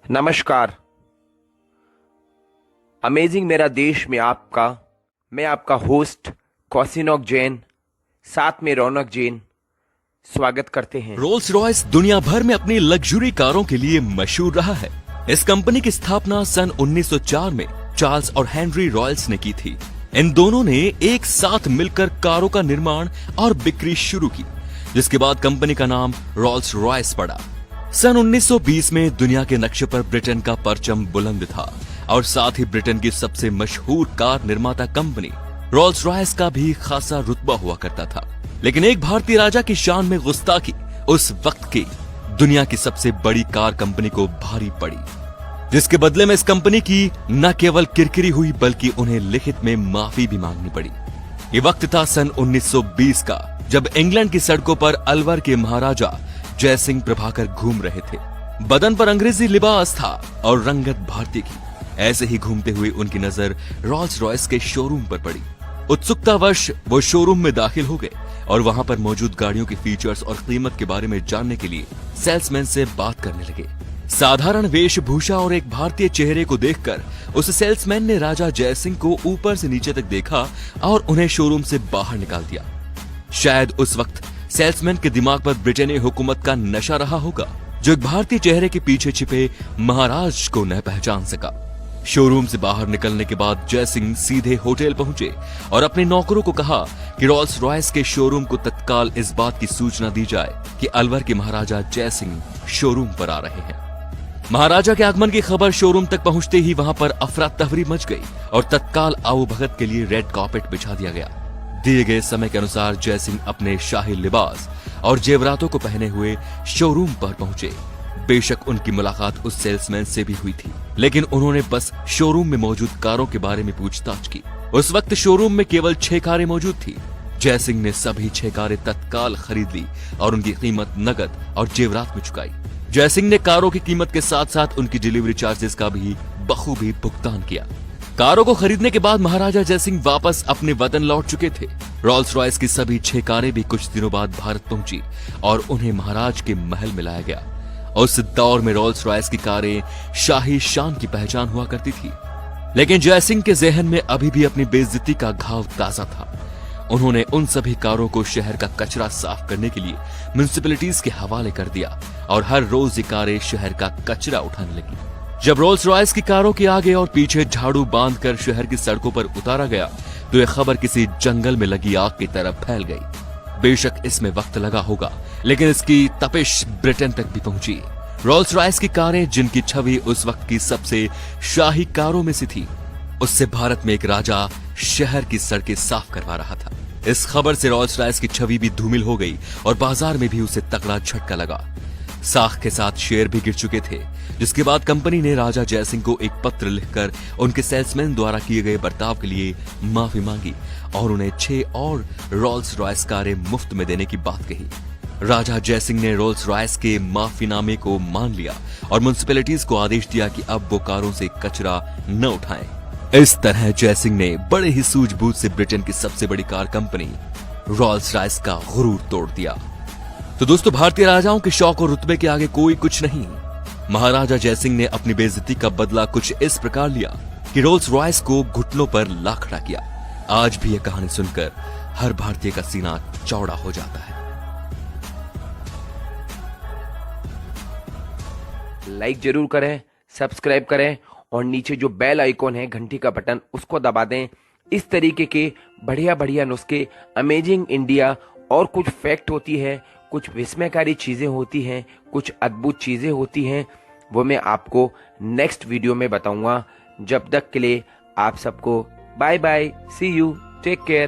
नमस्कार। अमेजिंग मेरा देश में मैं आपका होस्ट कौशिनोक जैन, साथ में रौनक जैन स्वागत करते हैं। रोल्स रॉयस दुनिया भर में अपनी लग्जरी कारों के लिए मशहूर रहा है। इस कंपनी की स्थापना सन 1904 में चार्ल्स और हेनरी रॉयल्स ने की थी। इन दोनों ने एक साथ मिलकर कारों का निर्माण और बिक्री शुरू की, जिसके बाद कंपनी का नाम रोल्स रॉयस पड़ा। सन 1920 में दुनिया के नक्शे पर ब्रिटेन का परचम बुलंद था और साथ ही ब्रिटेन की सबसे मशहूर कार निर्माता कंपनी रोल्स रॉयस का भी खासा रुतबा हुआ करता था। लेकिन एक भारतीय राजा की शान में गुस्ताखी उस वक्त की दुनिया की सबसे बड़ी कार कंपनी को भारी पड़ी, जिसके बदले में इस कंपनी की न केवल किरकिरी हुई बल्कि उन्हें लिखित में माफी भी मांगनी पड़ी। ये वक्त था सन 1920 का, जब इंग्लैंड की सड़कों पर अलवर के महाराजा जयसिंह प्रभाकर घूम रहे थे। बदन पर अंग्रेजी लिबास था और रंगत भारतीय की। ऐसे ही घूमते हुए उनकी नजर रोल्स रॉयस के शोरूम पर पड़ी। उत्सुकतावश वो शोरूम में दाखिल हो गए और वहां पर मौजूद गाड़ियों के फीचर्स और कीमत के बारे में जानने के लिए सेल्समैन से बात करने लगे। साधारण वेशभूषा और एक भारतीय चेहरे को देखकर उस सेल्समैन ने राजा जयसिंह को ऊपर से नीचे तक देखा और उन्हें शोरूम से बाहर निकाल दिया। शायद उस वक्त सेल्समैन के दिमाग पर ब्रिटेनी हुकूमत का नशा रहा होगा, जो एक भारतीय चेहरे के पीछे छिपे महाराज को न पहचान सका। शोरूम से बाहर निकलने के बाद जयसिंह सीधे होटल पहुंचे और अपने नौकरों को कहा कि रोल्स रॉयस के शोरूम को तत्काल इस बात की सूचना दी जाए कि अलवर के महाराजा जयसिंह शोरूम पर आ रहे हैं। महाराजा के आगमन की खबर शोरूम तक पहुंचते ही वहां पर अफरा तफरी मच गई और तत्काल आओ भगत के लिए रेड कार्पेट बिछा दिया गया। दिए गए समय के अनुसार जयसिंह अपने शाही लिबास और जेवरातों को पहने हुए शोरूम पर पहुंचे। बेशक उनकी मुलाकात उस सेल्समैन से भी हुई थी, लेकिन उन्होंने बस शोरूम में मौजूद कारों के बारे में पूछताछ की। उस वक्त शोरूम में केवल 6 कारें मौजूद थी। जयसिंह ने सभी 6 कारें तत्काल खरीद ली और उनकी कीमत नकद और जेवरात में चुकाई। जयसिंह ने कारों की कीमत के साथ साथ उनकी डिलीवरी चार्जेस का भी बखूबी भुगतान किया। कारों को खरीदने के बाद महाराजा जयसिंह वापस अपने वतन लौट चुके थे। रोल्स रॉयस की सभी 6 कारें भी कुछ दिनों बाद भारत पहुंची और उन्हें महाराज के महल में लाया गया। उस दौर में रोल्स रॉयस की कारें शाही शान की पहचान हुआ करती थी, लेकिन जयसिंह के जहन में अभी भी अपनी बेइज्जती का घाव ताजा था। उन्होंने उन सभी कारों को शहर का कचरा साफ करने के लिए म्युनिसिपैलिटीज के हवाले कर दिया और हर रोज ये कारें शहर का कचरा उठाने लगी। जब रोल्स रॉयस की कारों के आगे और पीछे झाड़ू बांधकर शहर की सड़कों पर उतारा गया तो यह खबर किसी जंगल में लगी आग की तरह फैल गई। बेशक इसमें वक्त लगा होगा, लेकिन इसकी तपिश ब्रिटेन तक भी पहुंची। रोल्स रॉयस की कारें, जिनकी छवि उस वक्त की सबसे शाही कारों में से थी, उससे भारत में एक राजा शहर की सड़कें साफ करवा रहा था। इस खबर से रोल्स रॉयस की छवि भी धूमिल हो गई और बाजार में भी उसे तगड़ा झटका लगा। साख के साथ शेयर भी गिर चुके थे, जिसके बाद कंपनी ने राजा जयसिंह को एक पत्र लिखकर उनके सेल्समैन द्वारा किए गए बर्ताव के लिए माफी मांगी और उन्हें 6 और रोल्स रॉयस कारें मुफ्त में देने की बात कही। राजा जयसिंह ने रोल्स रॉयस के माफीनामे को मान लिया और म्युनिसिपैलिटीज को आदेश दिया कि अब वो कारों से कचरा न उठाएं। इस तरह जयसिंह ने बड़े ही सूझबूझ से ब्रिटेन की सबसे बड़ी कार कंपनी रोल्स रॉयस का गुरूर तोड़ दिया। तो दोस्तों, भारतीय राजाओं के शौक और रुतबे के आगे कोई कुछ नहीं। महाराजा जयसिंह ने अपनी बेइज्जती का बदला कुछ इस प्रकार लिया कि रोल्स रॉयस को घुटनों पर ला खड़ा किया। आज भी यह कहानी सुनकर हर भारतीय का सीना चौड़ा हो जाता है। लाइक जरूर करें, सब्सक्राइब करें और नीचे जो बेल आइकॉन है, घंटी का बटन, उसको दबा दें। इस तरीके के बढ़िया बढ़िया नुस्खे, अमेजिंग इंडिया और कुछ फैक्ट होती है, कुछ विस्मयकारी चीजें होती हैं, कुछ अद्भुत चीजें होती हैं, वो मैं आपको नेक्स्ट वीडियो में बताऊंगा। जब तक के लिए आप सबको bye bye, see you, take care.